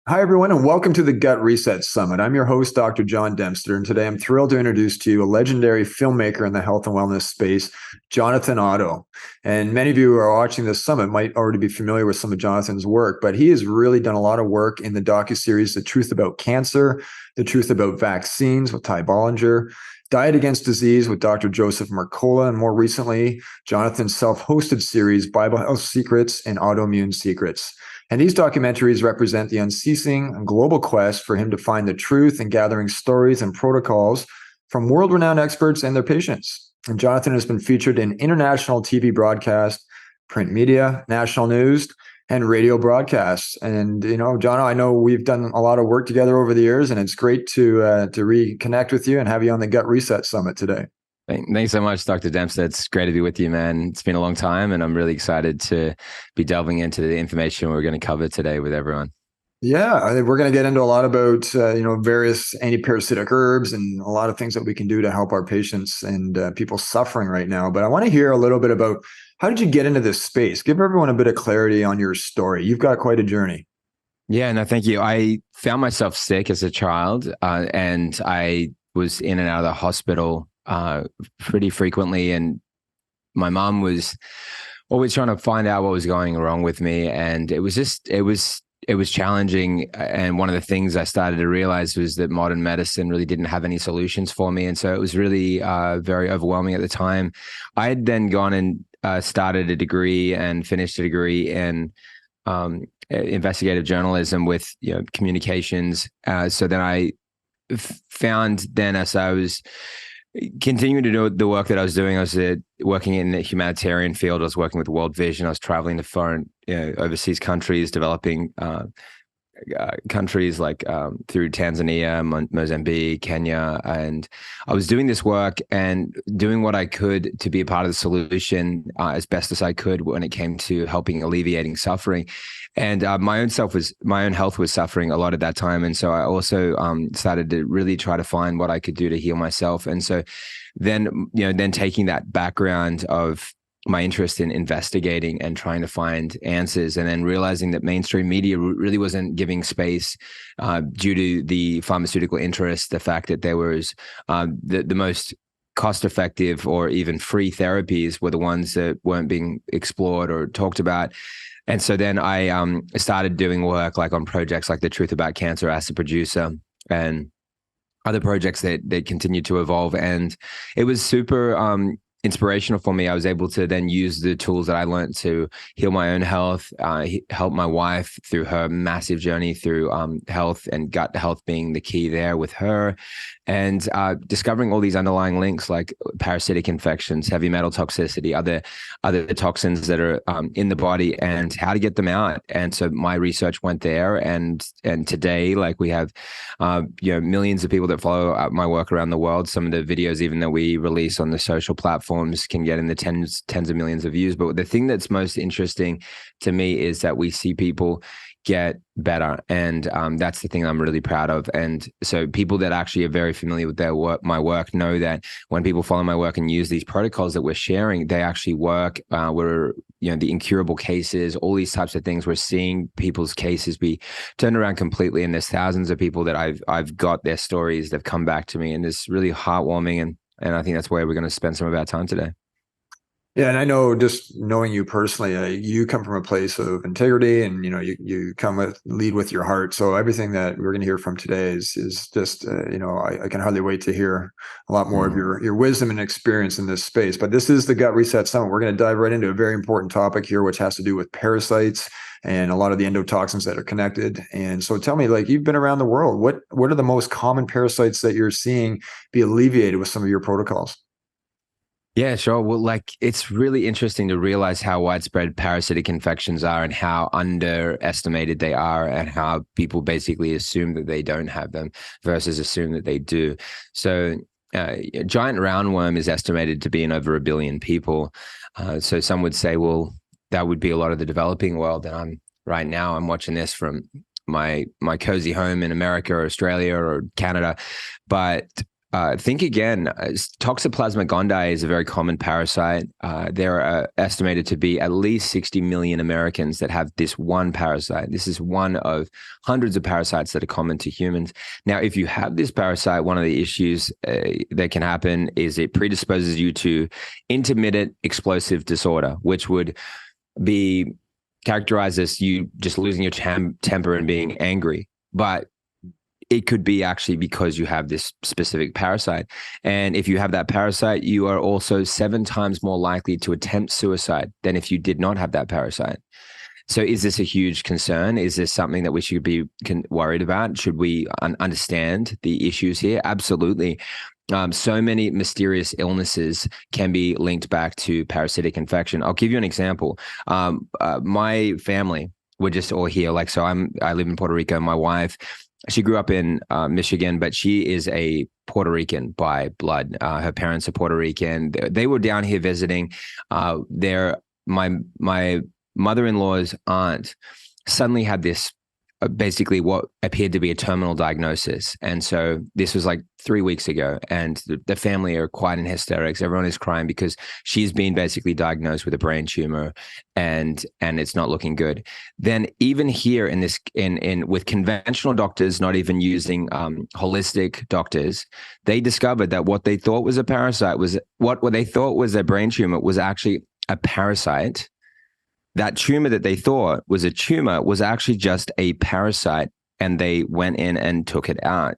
Hi, everyone, and welcome to the Gut Reset Summit. I'm your host, Dr. John Dempster, and today I'm thrilled to introduce to you a legendary filmmaker in the health and wellness space, Jonathan Otto. And many of you who are watching this summit might already be familiar with some of Jonathan's work, but he has really done a lot of work in the docuseries The Truth About Cancer, The Truth About Vaccines with Ty Bollinger, Diet Against Disease with Dr. Joseph Mercola, and more recently, Jonathan's self-hosted series, Bible Health Secrets and Autoimmune Secrets. And these documentaries represent the unceasing global quest for him to find the truth and gathering stories and protocols from world-renowned experts and their patients. And Jonathan has been featured in international TV broadcast, print media, national news, and radio broadcasts. And, John, I know we've done a lot of work together over the years, and it's great to reconnect with you and have you on the Gut Reset Summit today. Thanks so much, Dr. Dempster. It's great to be with you, man. It's been a long time, and I'm really excited to be delving into the information we're going to cover today with everyone. Yeah, we're going to get into a lot about various anti-parasitic herbs and a lot of things that we can do to help our patients and people suffering right now. But I want to hear a little bit about how did you get into this space? Give everyone a bit of clarity on your story. You've got quite a journey. Yeah, no, thank you. I found myself sick as a child, and I was in and out of the hospital pretty frequently, and my mom was always trying to find out what was going wrong with me, and it was challenging. And one of the things I started to realize was that modern medicine really didn't have any solutions for me, and so it was really very overwhelming at the time. I had then gone and started a degree and finished a degree in investigative journalism with communications. So then I found then, as I was continuing to do the work that I was doing, I was working in the humanitarian field. I was working with World Vision. I was traveling to foreign, overseas countries, developing countries like through Tanzania, Mozambique, Kenya. And I was doing this work and doing what I could to be a part of the solution as best as I could when it came to helping alleviating suffering. And my own health was suffering a lot at that time. And so I also started to really try to find what I could do to heal myself. And so then taking that background of my interest in investigating and trying to find answers, and then realizing that mainstream media really wasn't giving space due to the pharmaceutical interest, the fact that there was the most cost-effective or even free therapies were the ones that weren't being explored or talked about. And so then I started doing work like on projects like The Truth About Cancer, Acid Producer, and other projects that continued to evolve. And it was super inspirational for me. I was able to then use the tools that I learned to heal my own health, help my wife through her massive journey through health, and gut health being the key there with her, and discovering all these underlying links like parasitic infections, heavy metal toxicity, other toxins that are in the body, and how to get them out. And so my research went there, and today, like, we have millions of people that follow my work around the world. Some of the videos even that we release on the social platforms can get in the tens of millions of views. But the thing that's most interesting to me is that we see people get better, and that's the thing I'm really proud of. And so people that actually are very familiar with their work, my work, know that when people follow my work and use these protocols that we're sharing, they actually work. We're the incurable cases, all these types of things. We're seeing people's cases be turned around completely, and there's thousands of people that I've got their stories that have come back to me, and it's really heartwarming. And I think that's where we're going to spend some of our time today. Yeah, and I know, just knowing you personally, you come from a place of integrity, and you lead with your heart. So everything that we're going to hear from today is just I can hardly wait to hear a lot more of your wisdom and experience in this space. But this is the Gut Reset Summit. We're going to dive right into a very important topic here, which has to do with parasites and a lot of the endotoxins that are connected. And so tell me, like, you've been around the world. What are the most common parasites that you're seeing be alleviated with some of your protocols? Yeah, sure. Well, it's really interesting to realize how widespread parasitic infections are and how underestimated they are, and how people basically assume that they don't have them versus assume that they do. So giant roundworm is estimated to be in over 1 billion people. So some would say, well, that would be a lot of the developing world. And right now I'm watching this from my cozy home in America or Australia or Canada. But think again. Toxoplasma gondii is a very common parasite. There are estimated to be at least 60 million Americans that have this one parasite. This is one of hundreds of parasites that are common to humans. Now, if you have this parasite, one of the issues that can happen is it predisposes you to intermittent explosive disorder, which would be characterized as you just losing your temper and being angry. But it could be actually because you have this specific parasite. And if you have that parasite, you are also 7 times more likely to attempt suicide than if you did not have that parasite. So is this a huge concern? Is this something that we should be worried about? Should we understand the issues here? Absolutely. So many mysterious illnesses can be linked back to parasitic infection. I'll give you an example. My family, we're just all here. Like, so I live in Puerto Rico. My wife, she grew up in Michigan, but she is a Puerto Rican by blood. Her parents are Puerto Rican. They were down here visiting. My mother-in-law's aunt suddenly had this basically what appeared to be a terminal diagnosis. And so this was like 3 weeks ago, and the family are quite in hysterics. Everyone is crying because she's been basically diagnosed with a brain tumor, and it's not looking good. Then even here in this, with conventional doctors, not even using holistic doctors, they discovered that what they thought was a parasite was what they thought was a brain tumor was actually a parasite. That tumor that they thought was a tumor was actually just a parasite, and they went in and took it out.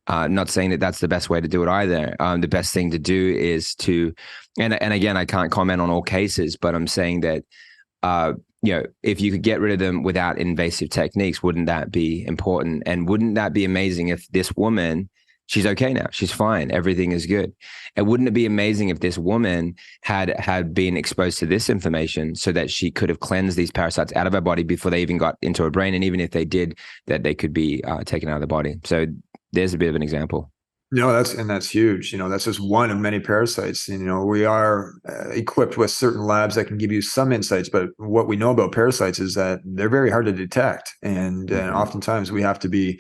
Not saying that that's the best way to do it either. The best thing to do is to, and again, I can't comment on all cases, but I'm saying that, if you could get rid of them without invasive techniques, wouldn't that be important? And wouldn't that be amazing if this woman, she's okay now, she's fine, everything is good. And wouldn't it be amazing if this woman had been exposed to this information so that she could have cleansed these parasites out of her body before they even got into her brain? And even if they did, that they could be taken out of the body. So there's a bit of an example. No, that's huge. That's just one of many parasites. We are equipped with certain labs that can give you some insights, but what we know about parasites is that they're very hard to detect. And oftentimes we have to be,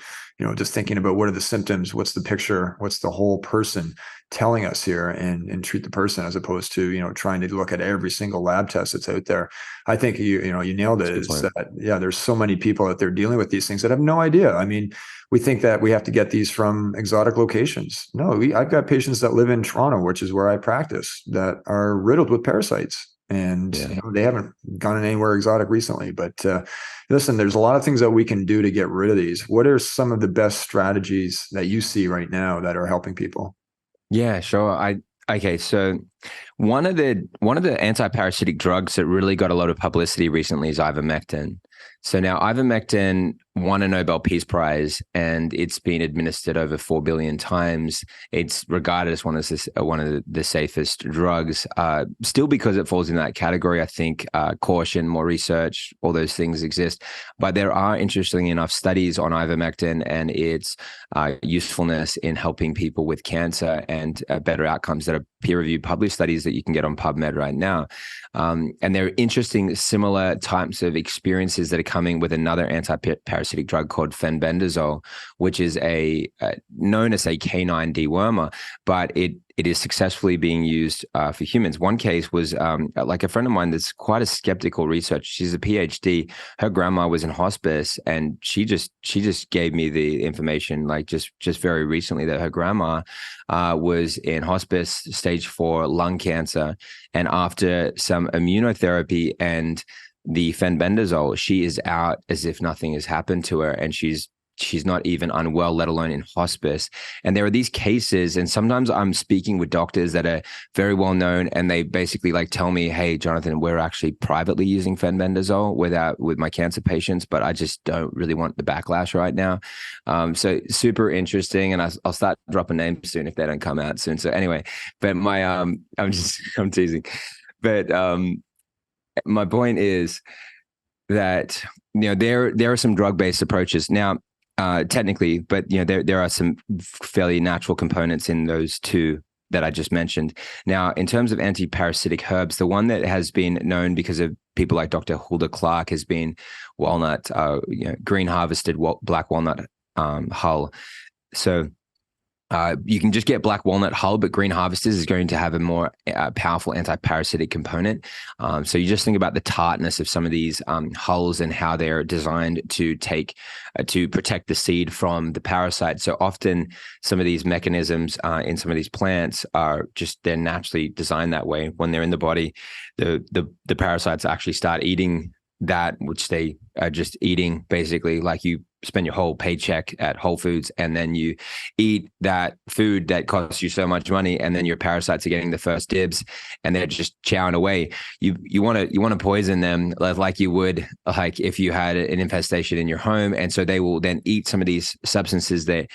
just thinking about what are the symptoms, what's the picture, what's the whole person telling us here, and treat the person, as opposed to, trying to look at every single lab test that's out there. I think you nailed it. Is that, there's so many people out there dealing with these things that have no idea. I mean, we think that we have to get these from exotic locations. No, I've got patients that live in Toronto, which is where I practice, that are riddled with parasites. And they haven't gone anywhere exotic recently. But listen, there's a lot of things that we can do to get rid of these. What are some of the best strategies that you see right now that are helping people? Yeah, sure. Okay, so one of the anti-parasitic drugs that really got a lot of publicity recently is ivermectin. So now ivermectin won a Nobel Peace Prize, and it's been administered over 4 billion times. It's regarded as one of the safest drugs, still because it falls in that category. I think caution, more research, all those things exist. But there are, interestingly enough, studies on ivermectin and its usefulness in helping people with cancer and better outcomes that are peer-reviewed published studies that you can get on PubMed right now. And there are interesting similar types of experiences that are coming with another anti-parasitic drug called fenbendazole, which is known as a canine dewormer, but it is successfully being used for humans. One case was like a friend of mine that's quite a skeptical researcher. She's a PhD. Her grandma was in hospice, and she just gave me the information like just very recently that her grandma was in hospice, stage 4 lung cancer, and after some immunotherapy and the fenbendazole, she is out as if nothing has happened to her, and she's not even unwell, let alone in hospice. And there are these cases, and sometimes I'm speaking with doctors that are very well known, and they basically like tell me, "Hey, Jonathan, we're actually privately using fenbendazole with my cancer patients, but I just don't really want the backlash right now." So super interesting, and I'll start dropping names soon if they don't come out soon. So anyway, but I'm teasing, but my point is that there are some drug-based approaches now, technically, but there are some fairly natural components in those two that I just mentioned. Now, in terms of anti-parasitic herbs, the one that has been known because of people like Dr. Hulda Clark has been walnut, green harvested black walnut hull. So You can just get black walnut hull, but green harvesters is going to have a more powerful anti-parasitic component. So you just think about the tartness of some of these hulls and how they're designed to to protect the seed from the parasite. So often some of these mechanisms in some of these plants are they're naturally designed that way. When they're in the body, the parasites actually start eating that which they are just eating, basically. Like you spend your whole paycheck at Whole Foods and then you eat that food that costs you so much money, and then your parasites are getting the first dibs and they're just chowing away. You want to poison them like you would like if you had an infestation in your home, and so they will then eat some of these substances that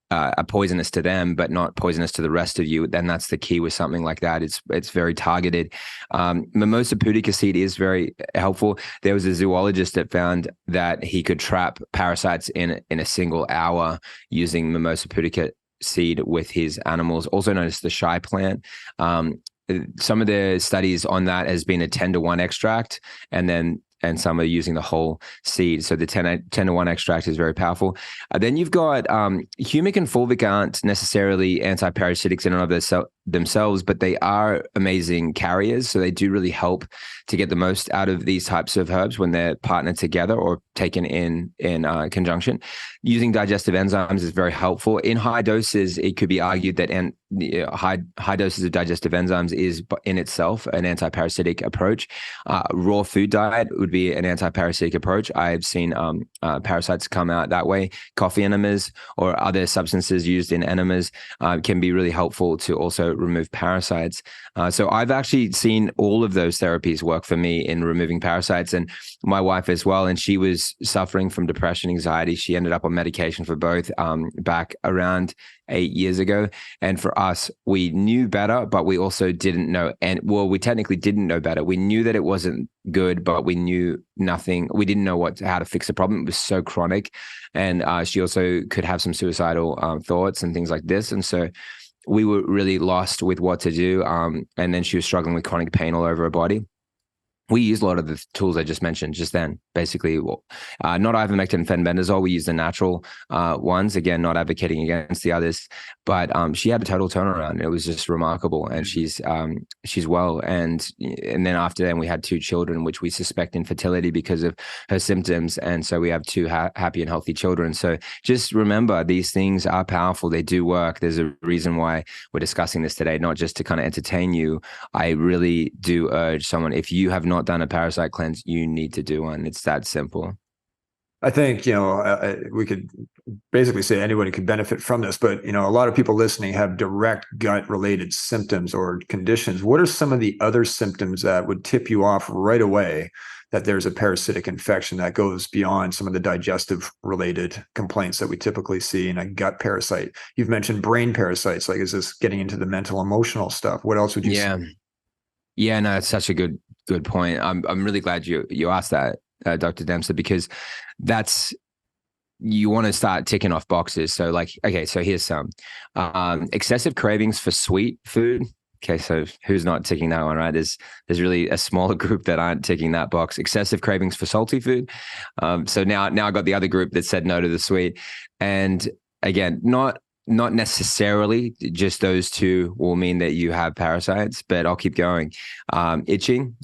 are poisonous to them, but not poisonous to the rest of you. Then that's the key with something like that. It's very targeted. Mimosa pudica seed is very helpful. There was a zoologist that found that he could trap parasites in a single hour using Mimosa pudica seed with his animals, also known as the shy plant. Some of the studies on that has been a 10-to-1 extract, and some are using the whole seed. So the 10-to-1 extract is very powerful. Then you've got humic and fulvic aren't necessarily anti-parasitics in and of themselves, but they are amazing carriers. So they do really help to get the most out of these types of herbs when they're partnered together or taken in conjunction. Using digestive enzymes is very helpful. In high doses, it could be argued that high doses of digestive enzymes is in itself an anti-parasitic approach. Raw food diet would be an anti-parasitic approach. I've seen parasites come out that way. Coffee enemas or other substances used in enemas can be really helpful to also remove parasites. So I've actually seen all of those therapies work for me in removing parasites, and my wife as well. And she was suffering from depression, anxiety. She ended up on medication for both back around 8 years ago. And for us, we knew better, but we also didn't know. And well, we technically didn't know better. We knew that it wasn't good, but we knew nothing. We didn't know how to fix the problem. It was so chronic. And she also could have some suicidal thoughts and things like this. And so we were really lost with what to do. And then she was struggling with chronic pain all over her body. We used a lot of the tools I just mentioned just then, basically. Not ivermectin and fenbendazole. We used the natural ones, again, not advocating against the others. But she had a total turnaround. It was just remarkable, and she's well. And then after then, we had 2 children, which we suspect infertility because of her symptoms. And so we have 2 happy and healthy children. So just remember, these things are powerful. They do work. There's a reason why we're discussing this today, not just to kind of entertain you. I really do urge someone, if you have not done a parasite cleanse, you need to do one. It's that simple. I think, we could basically say anybody could benefit from this, but, a lot of people listening have direct gut related symptoms or conditions. What are some of the other symptoms that would tip you off right away that there's a parasitic infection that goes beyond some of the digestive related complaints that we typically see in a gut parasite? You've mentioned brain parasites. Like, is this getting into the mental, emotional stuff? What else would you say? Yeah, no, it's such a good point. I'm really glad you asked that, Dr. Dempster, because you want to start ticking off boxes. So so here's some excessive cravings for sweet food. Okay, so who's not ticking that one, right? There's really a smaller group that aren't ticking that box. Excessive cravings for salty food. So now I got the other group that said no to the sweet. And again, not necessarily just those 2 will mean that you have parasites, but I'll keep going. Itching,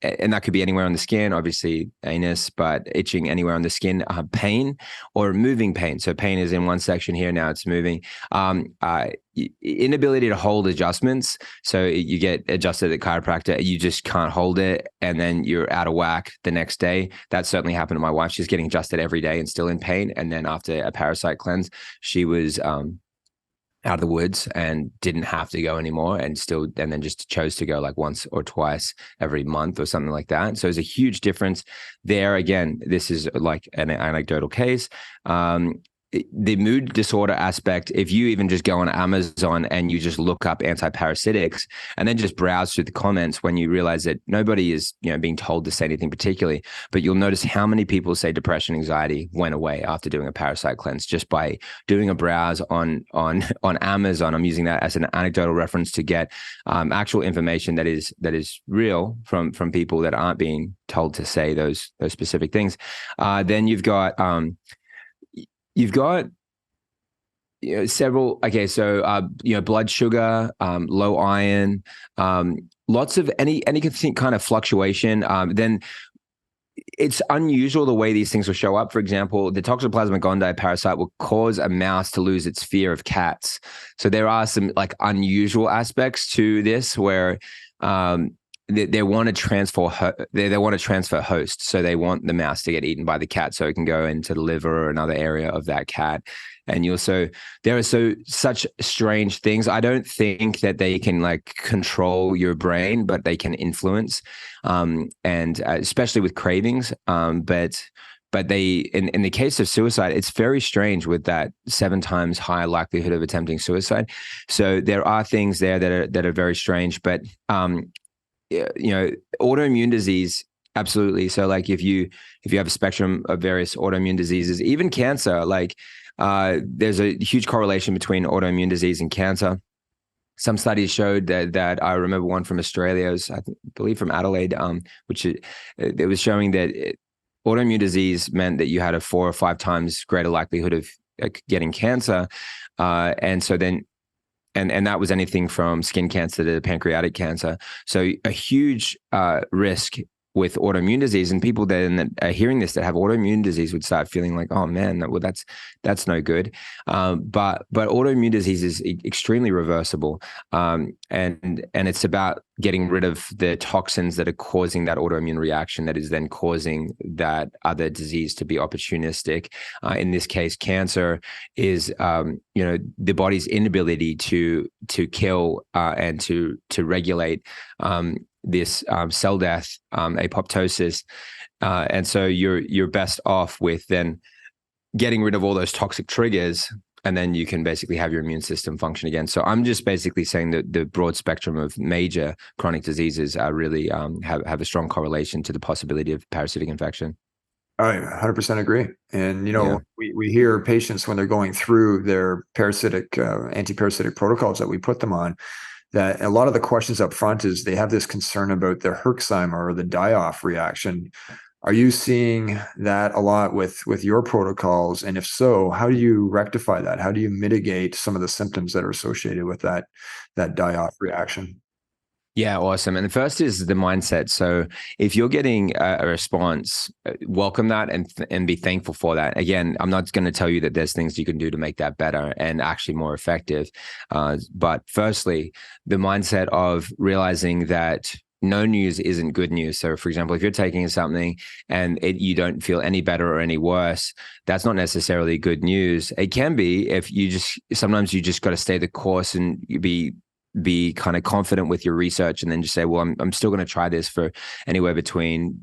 and that could be anywhere on the skin, obviously anus, but itching anywhere on the skin. Pain or moving pain. So pain is in one section here, now it's moving. Inability to hold adjustments. So you get adjusted at chiropractor, you just can't hold it, and then you're out of whack the next day. That certainly happened to my wife. She's getting adjusted every day and still in pain. And then after a parasite cleanse, she was out of the woods and didn't have to go anymore, and then just chose to go like once or twice every month or something like that. So there's a huge difference there. Again, this is like an anecdotal case. The mood disorder aspect, if you even just go on Amazon and you just look up antiparasitics and then just browse through the comments, when you realize that nobody is being told to say anything particularly, but you'll notice how many people say depression, anxiety went away after doing a parasite cleanse just by doing a browse on Amazon. I'm using that as an anecdotal reference to get actual information that is real from people that aren't being told to say those specific things. Then you've got Several. Okay, so blood sugar, low iron, lots of any kind of fluctuation. Then it's unusual the way these things will show up. For example, the Toxoplasma gondii parasite will cause a mouse to lose its fear of cats. So there are some like unusual aspects to this where they want to transfer they want to transfer host. So they want the mouse to get eaten by the cat so it can go into the liver or another area of that cat. And there are such strange things. I don't think that they can like control your brain, but they can influence, and especially with cravings. But they, in the case of suicide, it's very strange with that 7 times higher likelihood of attempting suicide. So there are things there that are very strange. But autoimmune disease, absolutely. So like if you have a spectrum of various autoimmune diseases, even cancer, like there's a huge correlation between autoimmune disease and cancer. Some studies showed that I remember one from Australia, I believe from Adelaide, which it was showing that autoimmune disease meant that you had a 4 or 5 times greater likelihood of getting cancer, and so then. And that was anything from skin cancer to pancreatic cancer. So a huge risk with autoimmune disease, and people that are hearing this that have autoimmune disease would start feeling like, oh man, that's no good. But autoimmune disease is extremely reversible, and it's about getting rid of the toxins that are causing that autoimmune reaction that is then causing that other disease to be opportunistic. In this case, cancer is the body's inability to kill and to regulate this cell death, apoptosis, and so you're best off with then getting rid of all those toxic triggers, and then you can basically have your immune system function again. So I'm just basically saying that the broad spectrum of major chronic diseases are really have a strong correlation to the possibility of parasitic infection. I 100% agree. And, Yeah. we hear patients when they're going through their parasitic, anti-parasitic protocols that we put them on, that a lot of the questions up front is they have this concern about the Herxheimer or the die-off reaction. Are you seeing that a lot with your protocols? And if so, how do you rectify that? How do you mitigate some of the symptoms that are associated with that die-off reaction? Yeah, awesome. And the first is the mindset. So if you're getting a response, welcome that and be thankful for that. Again, I'm not going to tell you that there's things you can do to make that better and actually more effective. But firstly, the mindset of realizing that no news isn't good news. So for example, if you're taking something and you don't feel any better or any worse, that's not necessarily good news. It can be if sometimes you just got to stay the course and be kind of confident with your research, and then just say, well, I'm still going to try this for anywhere between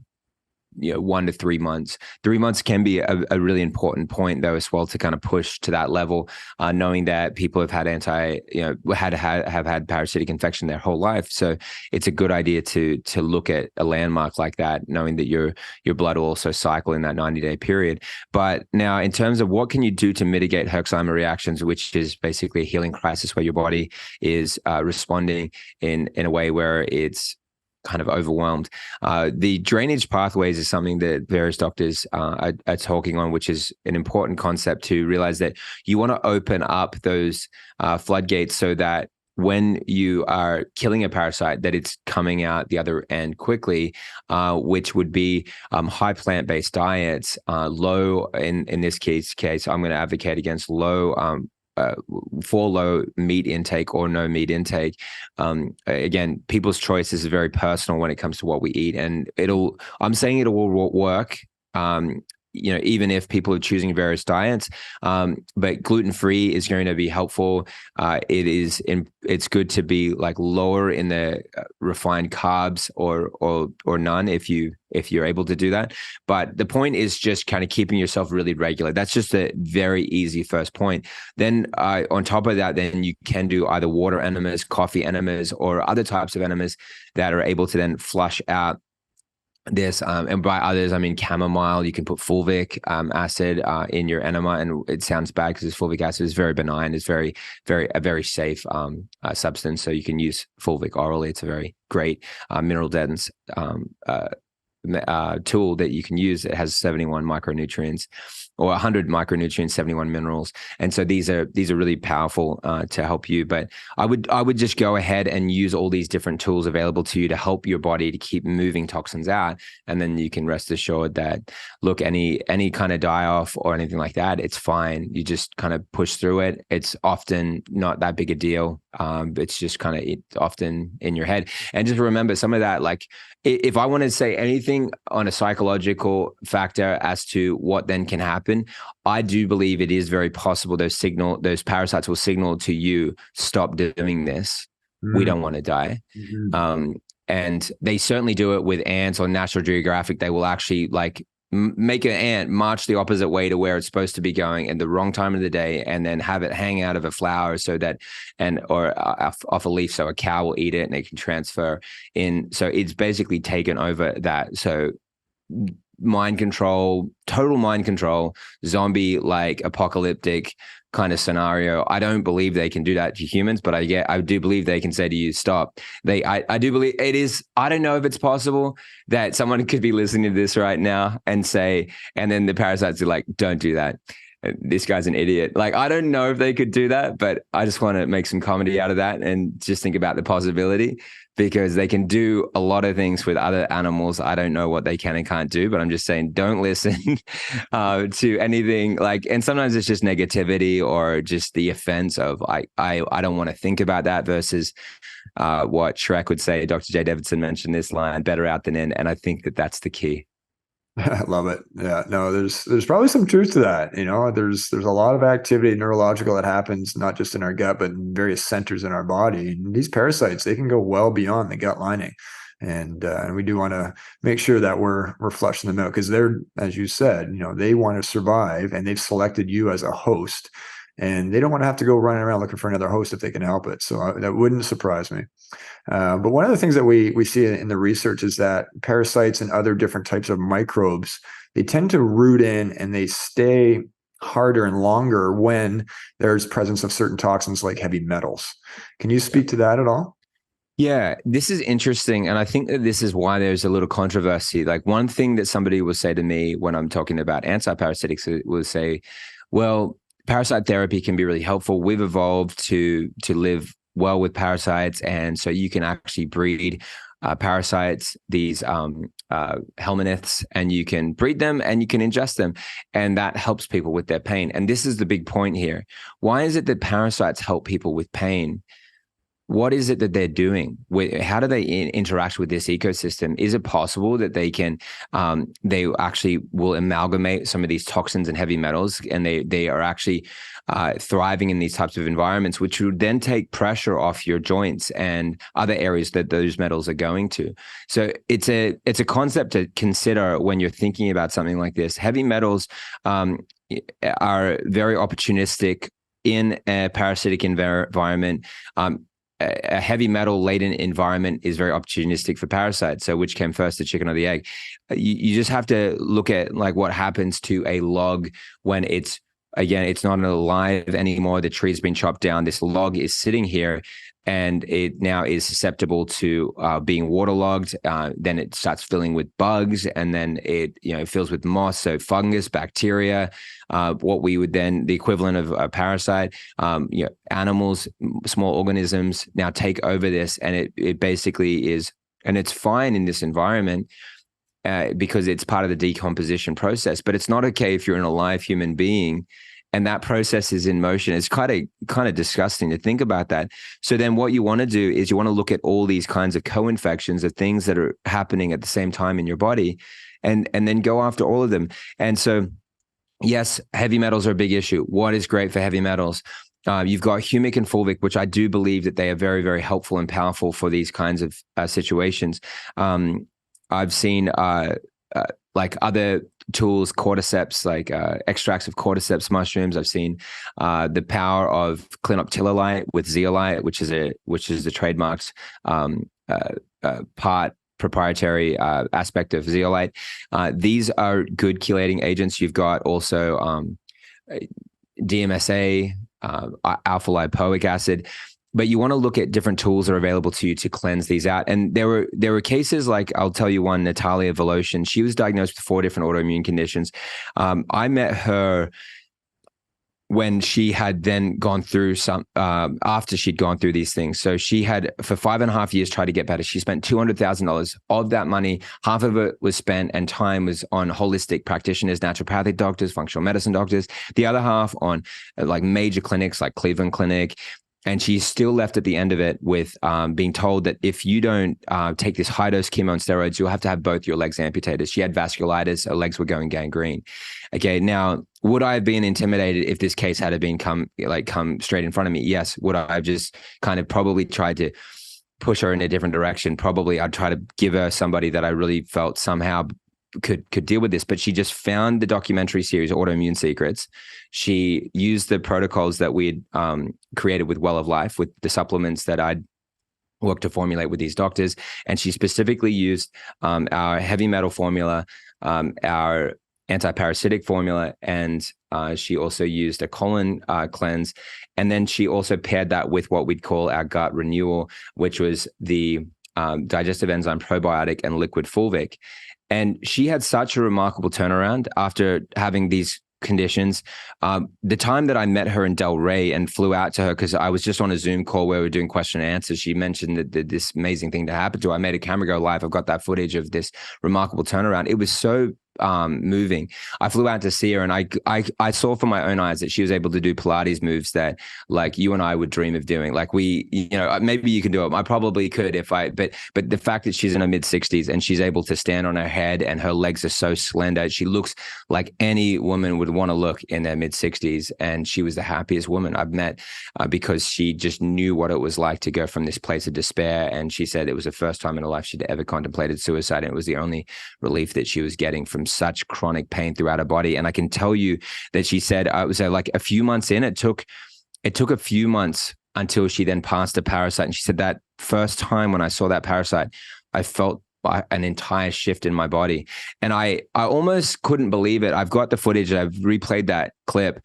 1 to 3 months. 3 months can be a really important point, though, as well, to kind of push to that level, knowing that people have had have had parasitic infection their whole life. So it's a good idea to look at a landmark like that, knowing that your blood will also cycle in that 90-day period. But now, in terms of what can you do to mitigate Herxheimer reactions, which is basically a healing crisis where your body is responding in a way where it's kind of overwhelmed. The drainage pathways is something that various doctors are talking on, which is an important concept to realize that you want to open up those floodgates so that when you are killing a parasite, that it's coming out the other end quickly, which would be high plant-based diets, low, in this case, I'm going to advocate against low meat intake or no meat intake. Again, people's choice is very personal when it comes to what we eat, and I'm saying it will work. Even if people are choosing various diets, but gluten-free is going to be helpful. It's good to be like lower in the refined carbs or none if you're able to do that. But the point is just kind of keeping yourself really regular. That's just a very easy first point. Then on top of that, then you can do either water enemas, coffee enemas, or other types of enemas that are able to then flush out this, and by others, I mean chamomile. You can put fulvic acid in your enema, and it sounds bad because fulvic acid is very benign. It's a very safe substance. So you can use fulvic orally. It's a very great mineral dense tool that you can use. It has 71 micronutrients. or 100 micronutrients, 71 minerals. And so these are really powerful to help you. But I would just go ahead and use all these different tools available to you to help your body to keep moving toxins out. And then you can rest assured that, look, any kind of die off or anything like that, it's fine. You just kind of push through it. It's often not that big a deal. It's just kind of often in your head. And just remember some of that, like if I want to say anything on a psychological factor as to what then can happen, I do believe it is very possible those parasites will signal to you, stop doing this. We don't want to die. And they certainly do it with ants on National Geographic. They will actually like make an ant march the opposite way to where it's supposed to be going at the wrong time of the day, and then have it hang out of a flower so that, or off a leaf so a cow will eat it and it can transfer in. So it's basically taken over that. So mind control, total mind control, zombie like apocalyptic kind of scenario. I don't believe they can do that to humans, but I do believe they can say to you, stop. I do believe it is. I don't know if it's possible that someone could be listening to this right now and say, and then the parasites are like, don't do that. This guy's an idiot. Like, I don't know if they could do that, but I just want to make some comedy out of that and just think about the possibility, because they can do a lot of things with other animals. I don't know what they can and can't do, but I'm just saying, don't listen to anything like, and sometimes it's just negativity or just the offense of, I don't want to think about that, versus what Shrek would say. Dr. J. Davidson mentioned this line, better out than in. And I think that that's the key. I love it. Yeah, no, there's probably some truth to that. There's a lot of activity neurological that happens not just in our gut, but in various centers in our body. And these parasites, they can go well beyond the gut lining. And we do want to make sure that we're flushing them out, because they're, as you said, they want to survive, and they've selected you as a host, and they don't want to have to go running around looking for another host if they can help it. So that wouldn't surprise me. But one of the things that we see in the research is that parasites and other different types of microbes, they tend to root in and they stay harder and longer when there's presence of certain toxins like heavy metals. Can you speak to that at all? Yeah, this is interesting. And I think that this is why there's a little controversy. Like, one thing that somebody will say to me when I'm talking about anti-parasitics will say, well, parasite therapy can be really helpful. We've evolved to live well with parasites, and so you can actually breed parasites, these helminths, and you can breed them and you can ingest them, and that helps people with their pain. And this is the big point here. Why is it that parasites help people with pain? What is it that they're doing? How do they interact with this ecosystem? Is it possible that they can, they actually will amalgamate some of these toxins and heavy metals, and they are actually thriving in these types of environments, which would then take pressure off your joints and other areas that those metals are going to. So it's a concept to consider when you're thinking about something like this. Heavy metals are very opportunistic in a parasitic environment. A heavy metal laden environment is very opportunistic for parasites. So which came first, the chicken or the egg? You just have to look at like what happens to a log when it's not alive anymore. The tree's been chopped down. This log is sitting here, and it now is susceptible to being waterlogged. Then it starts filling with bugs, and then it fills with moss, so fungus, bacteria. What we would then, the equivalent of a parasite, animals, small organisms now take over this, and it basically is, and it's fine in this environment. Because it's part of the decomposition process, but it's not okay if you're an alive human being and that process is in motion. It's kind of disgusting to think about that. So then what you want to do is you want to look at all these kinds of co-infections of things that are happening at the same time in your body, and then go after all of them. And so, yes, heavy metals are a big issue. What is great for heavy metals? You've got humic and fulvic, which I do believe that they are very, very helpful and powerful for these kinds of situations. I've seen like other tools, cordyceps, like extracts of cordyceps mushrooms. I've seen the power of clinoptilolite with zeolite, which is the trademarked proprietary aspect of zeolite. These are good chelating agents. You've got also DMSA, alpha lipoic acid. but you want to look at different tools that are available to you to cleanse these out. And there were cases like, I'll tell you one, Natalia Voloshin. She was diagnosed with 4 different autoimmune conditions. I met her when she had then gone through after she'd gone through these things. So she had, for 5.5 years, tried to get better. She spent $200,000 of that money. Half of it was spent and time was on holistic practitioners, naturopathic doctors, functional medicine doctors. The other half on like major clinics like Cleveland Clinic. And she's still left at the end of it with being told that if you don't take this high-dose chemo and steroids, you'll have to have both your legs amputated. She had vasculitis. Her legs were going gangrene. Okay, now, would I have been intimidated if this case had been come straight in front of me? Yes. Would I have just kind of probably tried to push her in a different direction? Probably I'd try to give her somebody that I really felt somehow could deal with this. But she just found the documentary series Autoimmune Secrets. She used the protocols that we'd created with Well of Life, with the supplements that I'd worked to formulate with these doctors. And she specifically used our heavy metal formula, our anti-parasitic formula, and she also used a colon cleanse. And then she also paired that with what we'd call our gut renewal, which was the digestive enzyme probiotic and liquid fulvic. And she had such a remarkable turnaround after having these conditions. The time that I met her in Delray and flew out to her, because I was just on a Zoom call where we were doing question and answers, she mentioned that this amazing thing that happened to her. I made a camera go live. I've got that footage of this remarkable turnaround. It was so moving. I flew out to see her, and I saw for my own eyes that she was able to do Pilates moves that like you and I would dream of doing. Like maybe you can do it. I probably could but the fact that she's in her mid-60s and she's able to stand on her head and her legs are so slender, she looks like any woman would want to look in their mid-60s. And she was the happiest woman I've met because she just knew what it was like to go from this place of despair. And she said it was the first time in her life she'd ever contemplated suicide. And it was the only relief that she was getting from such chronic pain throughout her body. And I can tell you that she said it was like a few months in, it took a few months until she then passed a parasite. And she said that first time when I saw that parasite, I felt an entire shift in my body. And I almost couldn't believe it. I've got the footage. I've replayed that clip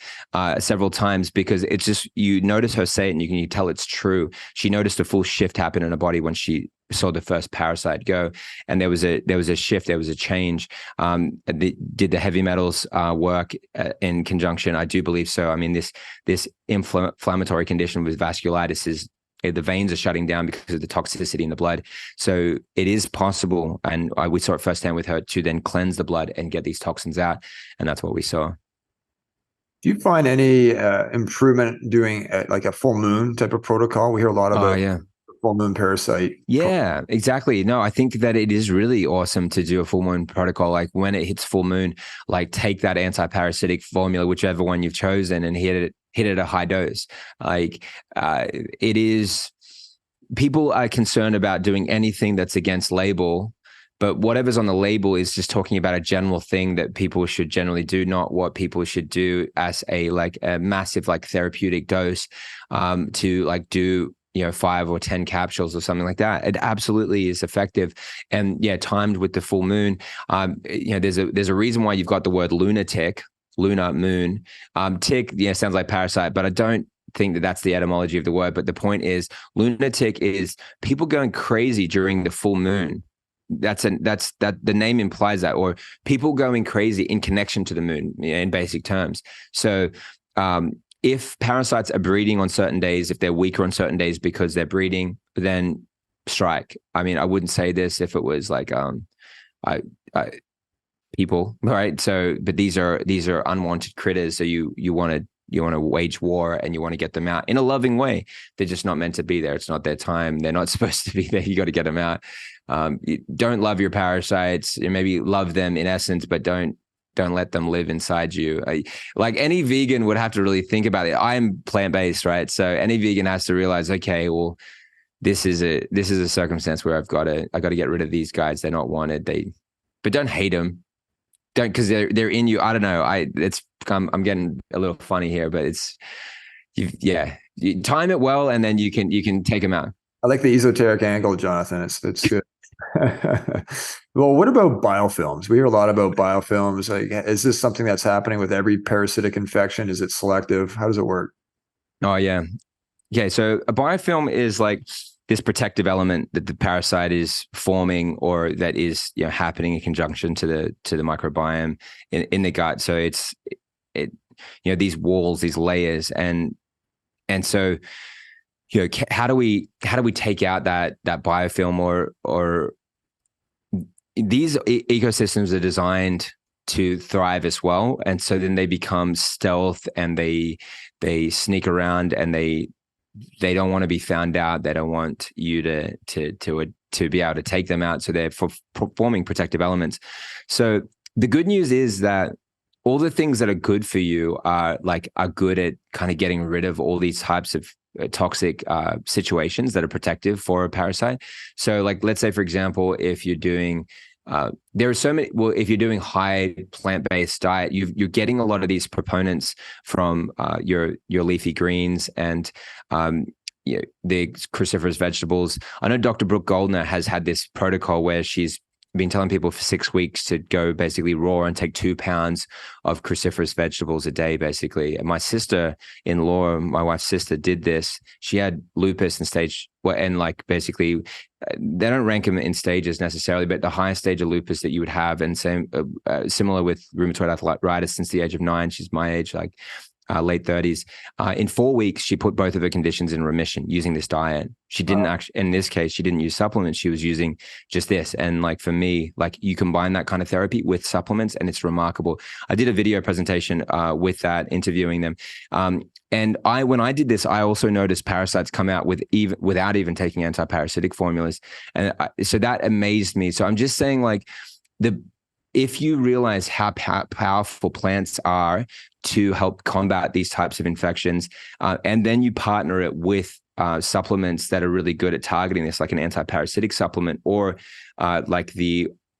several times because it's just, you notice her say it and you can tell it's true. She noticed a full shift happen in her body when she saw the first parasite go, and there was a shift, there was a change. Did the heavy metals work in conjunction? I do believe so. I mean, this inflammatory condition with vasculitis is the veins are shutting down because of the toxicity in the blood. So it is possible, and we saw it firsthand with her, to then cleanse the blood and get these toxins out, and that's what we saw. Do you find any improvement doing like a full moon type of protocol? We hear a lot about full moon parasite. Yeah, exactly. No, I think that it is really awesome to do a full moon protocol. Like when it hits full moon, like take that anti-parasitic formula, whichever one you've chosen, and hit it at a high dose. Like it is, people are concerned about doing anything that's against label, but whatever's on the label is just talking about a general thing that people should generally do, not what people should do as a massive therapeutic dose to do 5 or 10 capsules or something like that. It absolutely is effective. And timed with the full moon, there's a reason why you've got the word lunatic, lunar moon. Tick, sounds like parasite, but I don't think that that's the etymology of the word. But the point is, lunatic is people going crazy during the full moon. The name implies that, or people going crazy in connection to the moon in basic terms. So, if parasites are breeding on certain days, if they're weaker on certain days because they're breeding, then strike. I mean, I wouldn't say this if it was people, right? So, but these are unwanted critters. So you want to wage war and you want to get them out in a loving way. They're just not meant to be there. It's not their time. They're not supposed to be there. You got to get them out. You don't love your parasites. You maybe love them in essence, but don't let them live inside you. Like any vegan would have to really think about it. I am plant-based, right? So any vegan has to realize, okay, well, this is a circumstance where I got to get rid of these guys. They're not wanted. But don't hate them. Don't, because they're in you. I don't know. I'm getting a little funny here, but you time it well, and then you can take them out. I like the esoteric angle, Jonathan. It's good. Well, what about biofilms? We hear a lot about biofilms. Like, is this something that's happening with every parasitic infection? Is it selective? How does it work? Oh yeah. Okay, so a biofilm is like this protective element that the parasite is forming, or that is, you know, happening in conjunction to the microbiome in the gut. So it you know, these walls, these layers, and so, you know, how do we take out that biofilm, or these ecosystems are designed to thrive as well, and so then they become stealth, and they sneak around, and they don't want to be found out. They don't want you to be able to take them out. So they're forming protective elements. So the good news is that all the things that are good for you are good at kind of getting rid of all these types of toxic situations that are protective for a parasite. So like, let's say, for example, if you're doing there are so many. Well, if you're doing high plant-based diet, you're getting a lot of these proponents from your leafy greens and the cruciferous vegetables. I know Dr. Brooke Goldner has had this protocol where she's been telling people for 6 weeks to go basically raw and take 2 pounds of cruciferous vegetables a day, basically. And my sister-in-law, my wife's sister, did this. She had lupus and like basically they don't rank them in stages necessarily, but the highest stage of lupus that you would have, and similar with rheumatoid arthritis since the age of 9. She's my age, like late 30s. In 4 weeks, she put both of her conditions in remission using this diet. She didn't actually, in this case, she didn't use supplements. She was using just this. And like for me, like you combine that kind of therapy with supplements and it's remarkable. I did a video presentation with that, interviewing them. And when I did this, I also noticed parasites come out without even taking anti-parasitic formulas. And so that amazed me. So I'm just saying, like, if you realize how powerful plants are to help combat these types of infections, and then you partner it with supplements that are really good at targeting this, like an anti-parasitic supplement, or like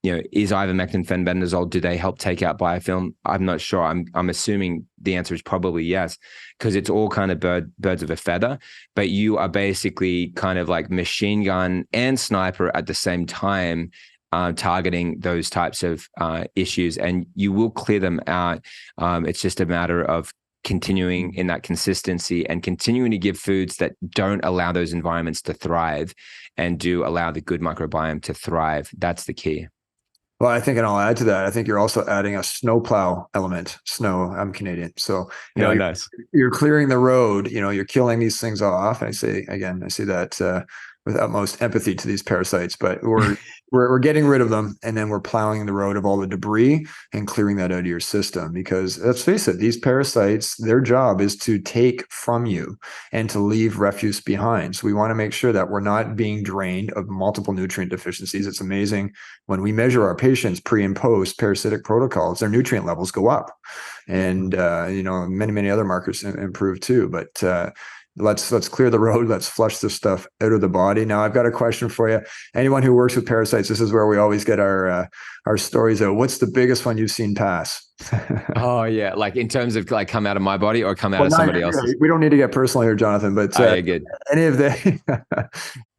is ivermectin, fenbendazole, do they help take out biofilm? I'm not sure. I'm assuming the answer is probably yes, because it's all kind of birds of a feather, but you are basically kind of like machine gun and sniper at the same time, targeting those types of issues, and you will clear them out. It's just a matter of continuing in that consistency and continuing to give foods that don't allow those environments to thrive and do allow the good microbiome to thrive. That's the key. Well, I think, and I'll add to that, I think you're also adding a snowplow element. I'm Canadian. So, Nice. You're clearing the road, you're killing these things off. I see that with utmost empathy to these parasites, but we're getting rid of them, and then we're plowing the road of all the debris and clearing that out of your system. Because let's face it, these parasites, their job is to take from you and to leave refuse behind. So we want to make sure that we're not being drained of multiple nutrient deficiencies. It's amazing when we measure our patients pre and post parasitic protocols, their nutrient levels go up, and many other markers improve too. But let's clear the road. Let's flush this stuff out of the body. Now, I've got a question for you. Anyone who works with parasites, this is where we always get our stories out. What's the biggest one you've seen pass? Oh yeah, like in terms of like come out of my body or come out of somebody else's. We don't need to get personal here, Jonathan, but yeah, good. Any of the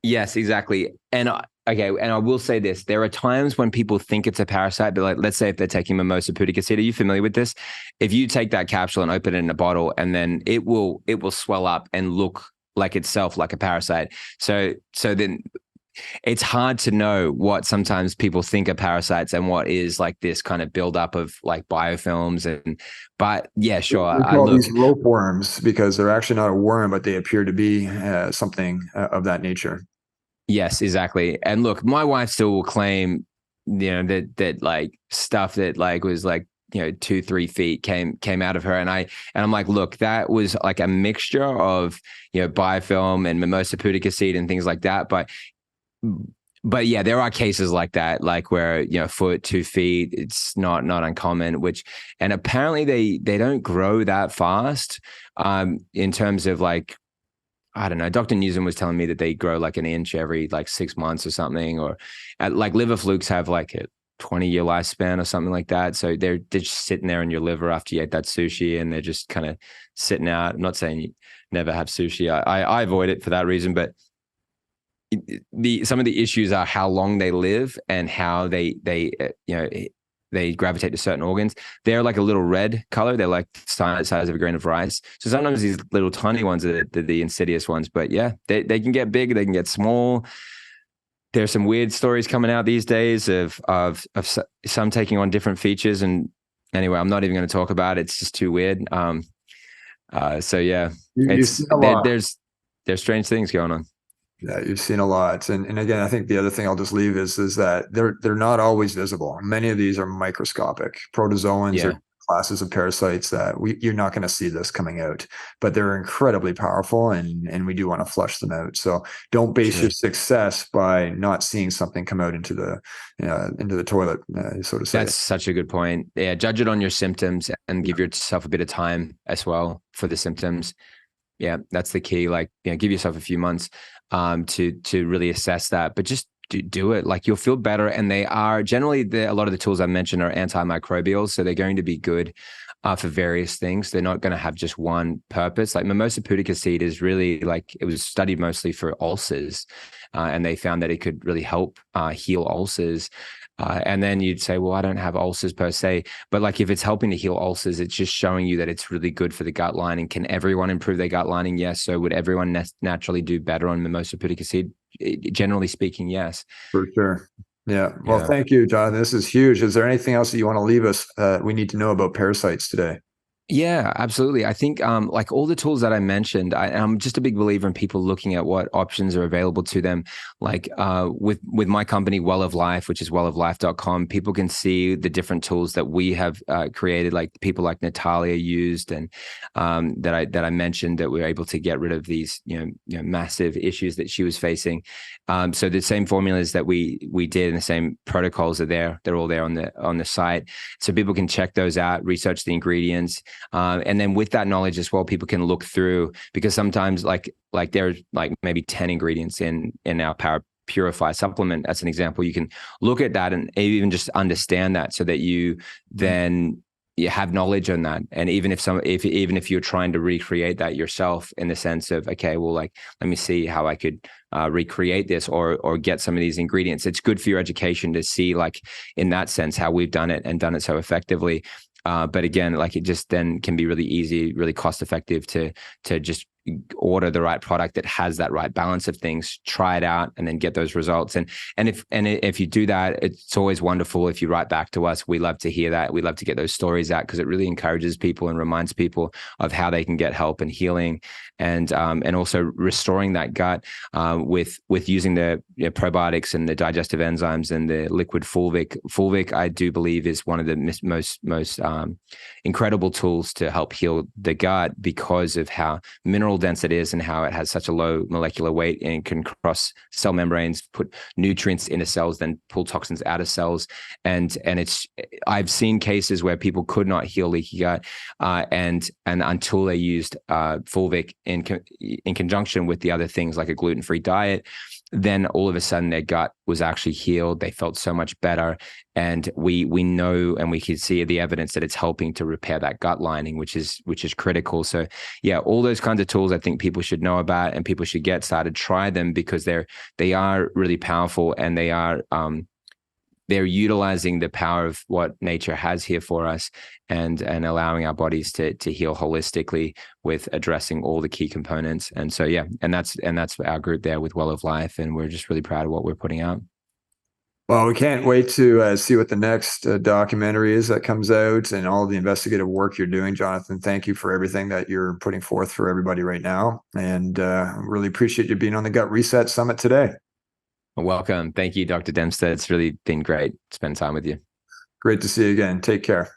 Yes, exactly. And I will say this: there are times when people think it's a parasite, but like, let's say if they're taking mimosa pudica seed, are you familiar with this? If you take that capsule and open it in a bottle, and then it will swell up and look like itself, like a parasite. So then it's hard to know what sometimes people think are parasites and what is like this kind of buildup of like biofilms. But yeah, sure. We call these rope worms because they're actually not a worm, but they appear to be something of that nature. Yes, exactly. And look, my wife still will claim, that like stuff that like was like, 2-3 feet came out of her. And I'm like, look, that was like a mixture of, biofilm and mimosa pudica seed and things like that. But yeah, there are cases like that, like where, 1 foot, 2 feet, it's not uncommon, and apparently they don't grow that fast, in terms of like, I don't know. Dr. Newsom was telling me that they grow like an inch every like 6 months or something, or like liver flukes have like a 20-year lifespan or something like that. So they're just sitting there in your liver after you ate that sushi, and they're just kind of sitting out. I'm not saying you never have sushi. I avoid it for that reason, but some of the issues are how long they live and how they they gravitate to certain organs. They're like a little red color. They're like size of a grain of rice. So sometimes these little tiny ones are the insidious ones. But yeah, they can get big, they can get small. There's some weird stories coming out these days of some taking on different features. And anyway, I'm not even going to talk about it. It's just too weird. So yeah, You've seen a lot. there's strange things going on. Yeah, you've seen a lot. And again, I think the other thing I'll just leave is that they're not always visible. Many of these are microscopic. Protozoans are classes of parasites that you're not going to see this coming out, but they're incredibly powerful, and we do want to flush them out. So don't base your success by not seeing something come out into the toilet, so to say. That's such a good point. Yeah, judge it on your symptoms and give yourself a bit of time as well for the symptoms. Yeah, that's the key. Like, give yourself a few months to really assess that, but just do it. Like, you'll feel better. And they are generally a lot of the tools I mentioned are antimicrobials, so they're going to be good for various things. They're not going to have just one purpose. Like Mimosa pudica seed is really like, it was studied mostly for ulcers, and they found that it could really help heal ulcers. And then you'd say, well, I don't have ulcers per se, but like if it's helping to heal ulcers, it's just showing you that it's really good for the gut lining. Can everyone improve their gut lining? Yes. So would everyone naturally do better on Mimosa pudica seed? Generally speaking, yes. For sure. Yeah. Well, thank you, Jonathan. This is huge. Is there anything else that you want to leave us we need to know about parasites today? Yeah, absolutely. I think like all the tools that I mentioned, I'm just a big believer in people looking at what options are available to them. Like with my company, Well of Life, which is welloflife.com, people can see the different tools that we have created, like people like Natalia used, and that I mentioned, that we were able to get rid of these massive issues that she was facing. So the same formulas that we did and the same protocols are there. They're all there on the site, so people can check those out, research the ingredients. And then with that knowledge as well, people can look through, because sometimes like there's like maybe 10 ingredients in our Power Purify supplement. As an example, you can look at that and even just understand that, so that you then you have knowledge on that. And even if you're trying to recreate that yourself, in the sense of, okay, well, like, let me see how I could recreate this or get some of these ingredients. It's good for your education to see, like, in that sense, how we've done it and done it so effectively. But again, like, it just then can be really easy, really cost effective to just order the right product that has that right balance of things, try it out, and then get those results. And if you do that, it's always wonderful if you write back to us. We love to hear that. We love to get those stories out, because it really encourages people and reminds people of how they can get help and healing, and also restoring that gut with using the probiotics and the digestive enzymes and the liquid fulvic. Fulvic, I do believe, is one of the most incredible tools to help heal the gut, because of how mineral dense it is and how it has such a low molecular weight and can cross cell membranes, put nutrients into cells, then pull toxins out of cells. And I've seen cases where people could not heal leaky gut, and until they used fulvic in conjunction with the other things, like a gluten-free diet, then all of a sudden their gut was actually healed. They felt so much better. And we know, and we can see the evidence that it's helping to repair that gut lining, which is critical. So yeah, all those kinds of tools I think people should know about, and people should get started, try them, because they are really powerful, and they're utilizing the power of what nature has here for us, and allowing our bodies to heal holistically with addressing all the key components. And so, yeah, and that's our group there with Well of Life. And we're just really proud of what we're putting out. Well, we can't wait to see what the next documentary is that comes out, and all the investigative work you're doing, Jonathan. Thank you for everything that you're putting forth for everybody right now. And really appreciate you being on the Gut Reset Summit today. Welcome. Thank you, Dr. Dempster. It's really been great to spend time with you. Great to see you again. Take care.